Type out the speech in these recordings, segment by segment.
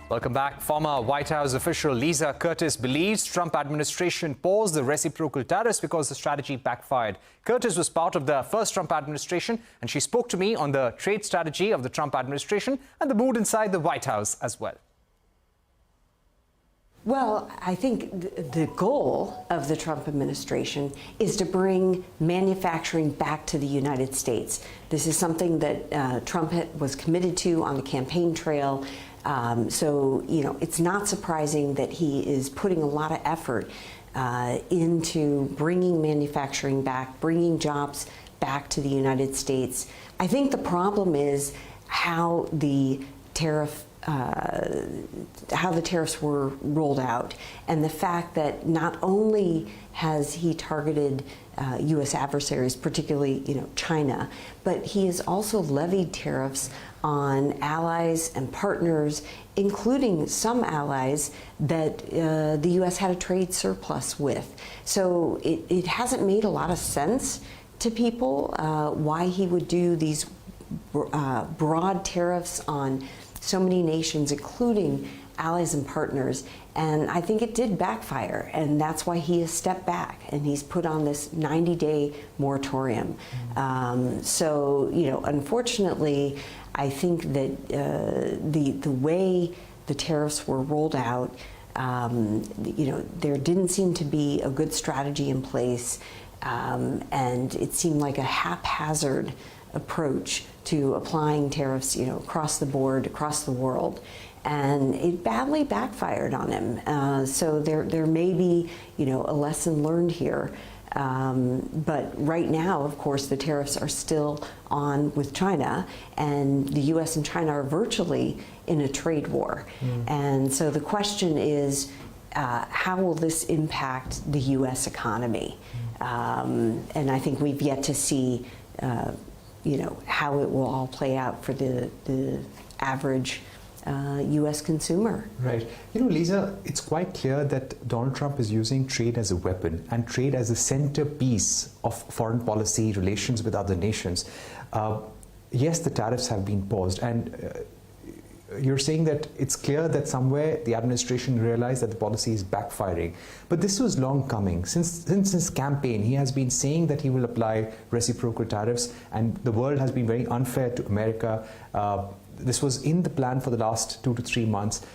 Welcome back. Former White House official Lisa Curtis believes Trump administration paused the reciprocal tariffs because the strategy backfired. Curtis was part of the first Trump administration, and she spoke to me on the trade strategy of the Trump administration and the mood inside the White House as well. Well, I think the goal of the Trump administration is to bring manufacturing back to the United States. This is something that Trump was committed to on the campaign trail. So, it's not surprising that he is putting a lot of effort into bringing manufacturing back, bringing jobs back to the United States. I think the problem is how the tariffs were rolled out, and the fact that not only has he targeted U.S. adversaries, particularly China, but he has also levied tariffs on allies and partners, including some allies that the U.S. had a trade surplus with. So it hasn't made a lot of sense to people why he would do these broad tariffs on so many nations, including allies and partners. And I think it did backfire, and that's why he has stepped back and he's put on this 90-day moratorium. So, unfortunately, I think that the way the tariffs were rolled out, there didn't seem to be a good strategy in place, and it seemed like a haphazard approach to applying tariffs, across the board, across the world. And it badly backfired on him. So there may be, a lesson learned here. But right now, of course, the tariffs are still on with China, and the U.S. and China are virtually in a trade war. And so the question is, how will this impact the U.S. economy? And I think we've yet to see, how it will all play out for the average U.S. consumer. Right. Lisa, it's quite clear that Donald Trump is using trade as a weapon and trade as a centerpiece of foreign policy relations with other nations. Yes, the tariffs have been paused, and you're saying that it's clear that somewhere the administration realized that the policy is backfiring. But this was long coming. Since his campaign, he has been saying that he will apply reciprocal tariffs, and the world has been very unfair to America. This was in the plan for the last 2 to 3 months.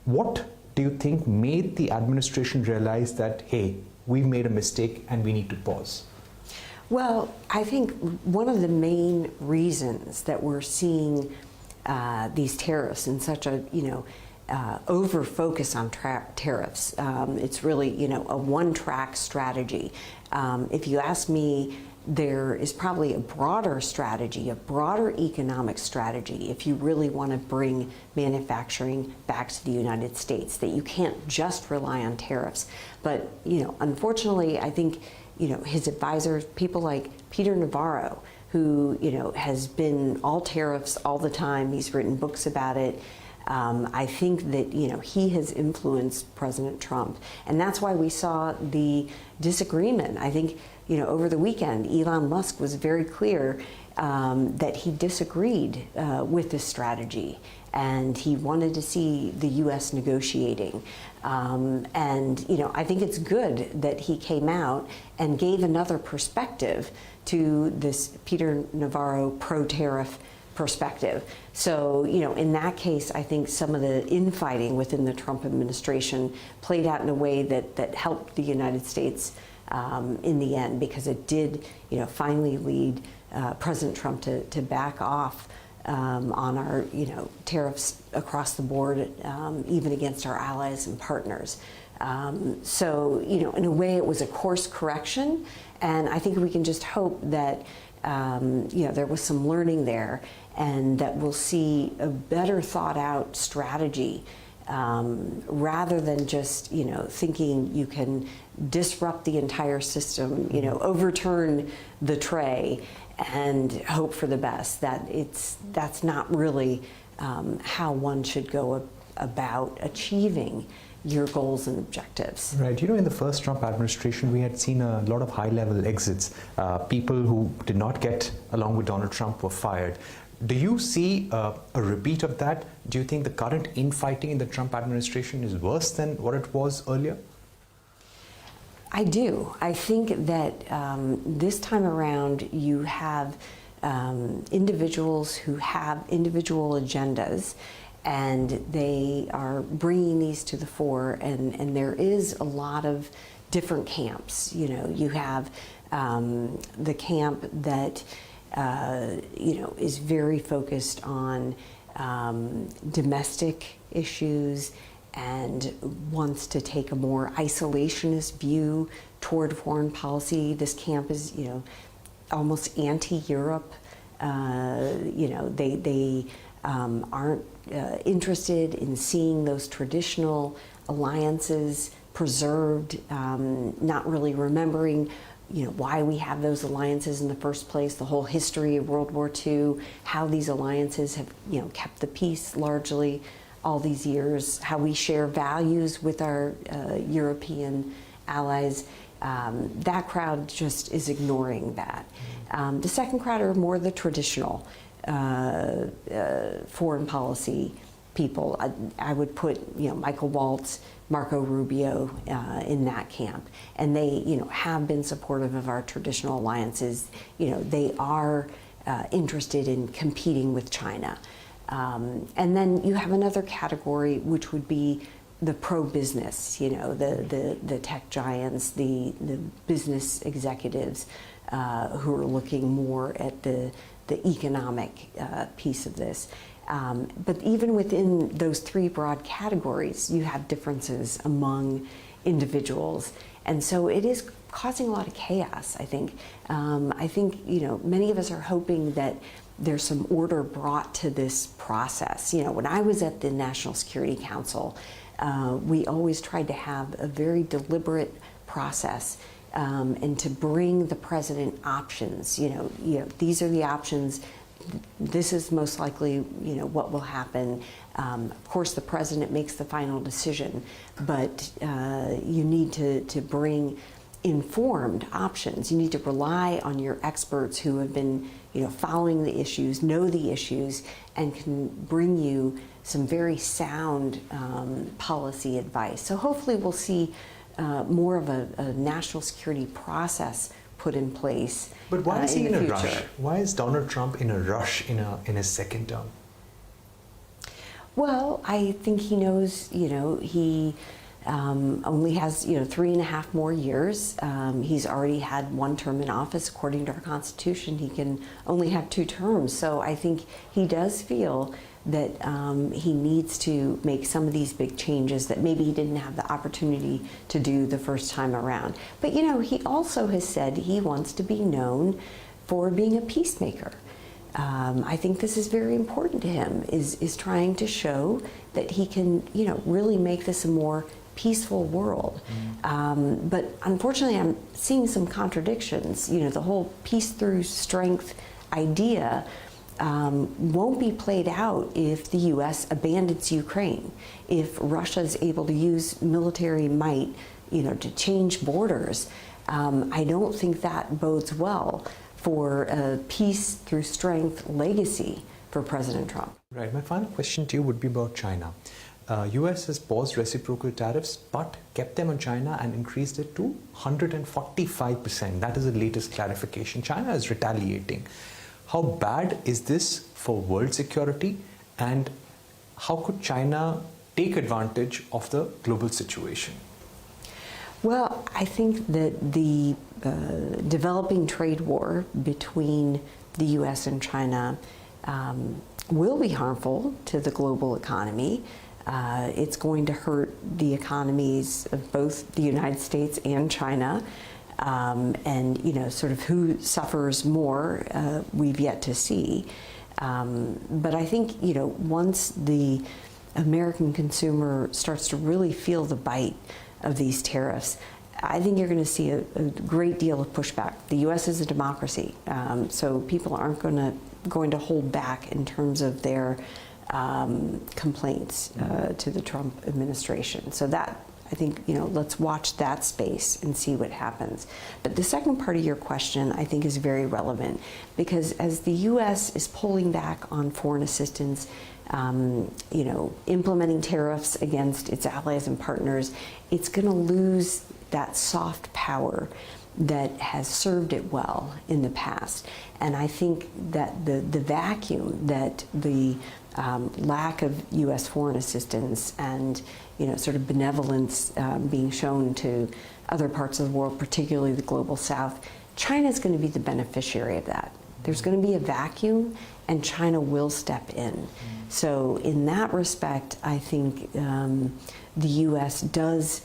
What do you think made the administration realize that, hey, we've made a mistake and we need to pause? Well, I think one of the main reasons that we're seeing these tariffs and such a, over focus on tariffs, it's really, a one-track strategy. If you ask me, there is probably a broader strategy, a broader economic strategy, if you really want to bring manufacturing back to the United States, that you can't just rely on tariffs. But, unfortunately, I think, his advisors, people like Peter Navarro, who, has been all tariffs all the time, he's written books about it. I think that, he has influenced President Trump. And that's why we saw the disagreement. I think, over the weekend, Elon Musk was very clear that he disagreed with this strategy, and he wanted to see the U.S. negotiating. And, I think it's good that he came out and gave another perspective to this Peter Navarro pro-tariff perspective. So, in that case, I think some of the infighting within the Trump administration played out in a way that helped the United States in the end, because it did, finally lead President Trump to back off on our, tariffs across the board, even against our allies and partners. So, in a way, it was a course correction, and I think we can just hope that, there was some learning there, and that we'll see a better thought out strategy, rather than just, thinking you can disrupt the entire system, overturn the tray and hope for the best. That's not really how one should go about achieving your goals and objectives. Right. In the first Trump administration, we had seen a lot of high-level exits. People who did not get along with Donald Trump were fired. Do you see a repeat of that? Do you think the current infighting in the Trump administration is worse than what it was earlier? I do. I think that this time around you have individuals who have individual agendas, and they are bringing these to the fore, and there is a lot of different camps. You know, you have the camp that is very focused on domestic issues and wants to take a more isolationist view toward foreign policy. This camp is, almost anti-Europe. They aren't interested in seeing those traditional alliances preserved, not really remembering why we have those alliances in the first place, the whole history of World War II, how these alliances have kept the peace largely all these years, how we share values with our European allies. That crowd just is ignoring that. The second crowd are more the traditional foreign policy people. I would put Michael Waltz, Marco Rubio in that camp, and they have been supportive of our traditional alliances. They are interested in competing with China. And then you have another category, which would be the pro-business, the tech giants, the business executives who are looking more at the economic piece of this. But even within those three broad categories, you have differences among individuals. And so it is causing a lot of chaos, I think. Many of us are hoping that there's some order brought to this process. When I was at the National Security Council, we always tried to have a very deliberate process and to bring the president options. These are the options. This is most likely, what will happen. Of course, the president makes the final decision, but you need to bring informed options. You need to rely on your experts who have been, following the issues, know the issues, and can bring you some very sound policy advice. So hopefully we'll see more of a national security process put in place. But why is he in a future. rush? Why is Donald Trump in a rush in his second term? Well, I think he knows, he only has, 3.5 more years. He's already had one term in office. According to our Constitution, he can only have 2 terms. So I think he does feel that he needs to make some of these big changes that maybe he didn't have the opportunity to do the first time around. But he also has said he wants to be known for being a peacemaker. I think this is very important to him, is trying to show that he can, really make this a more peaceful world. But unfortunately, I'm seeing some contradictions. The whole peace through strength idea won't be played out if the U.S. abandons Ukraine, if Russia is able to use military might, to change borders. I don't think that bodes well for a peace through strength legacy for President Trump. Right. My final question to you would be about China. U.S. has paused reciprocal tariffs, but kept them on China and increased it to 145%. That is the latest clarification. China is retaliating. How bad is this for world security, and how could China take advantage of the global situation? Well, I think that the developing trade war between the U.S. and China will be harmful to the global economy. It's going to hurt the economies of both the United States and China. And sort of who suffers more, we've yet to see. But I think, once the American consumer starts to really feel the bite of these tariffs, I think you're going to see a great deal of pushback. The U.S. is a democracy, so people aren't going to hold back in terms of their complaints to the Trump administration. So that, I think, let's watch that space and see what happens. But the second part of your question, I think, is very relevant, because as the U.S. is pulling back on foreign assistance, implementing tariffs against its allies and partners, it's going to lose that soft power that has served it well in the past. And I think that the vacuum that the lack of U.S. foreign assistance and sort of benevolence being shown to other parts of the world, particularly the global South, China is going to be the beneficiary of that. There's going to be a vacuum, and China will step in. So in that respect, I think the U.S. does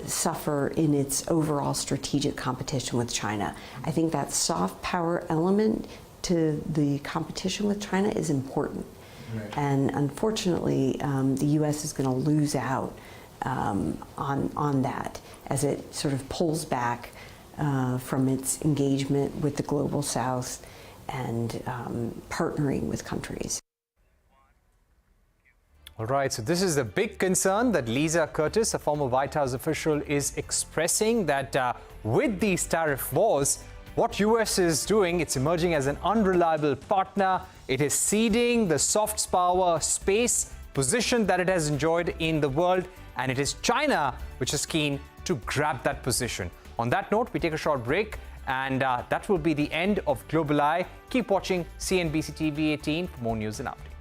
suffer in its overall strategic competition with China. I think that soft power element to the competition with China is important. Right. And unfortunately, the U.S. is going to lose out on that as it sort of pulls back from its engagement with the global South and partnering with countries. All right, so this is the big concern that Lisa Curtis, a former White House official, is expressing, that with these tariff wars, what U.S. is doing, it's emerging as an unreliable partner. It is ceding the soft power space position that it has enjoyed in the world, and it is China which is keen to grab that position. On that note, we take a short break, and that will be the end of Global Eye. Keep watching CNBC-TV18 for more news and updates.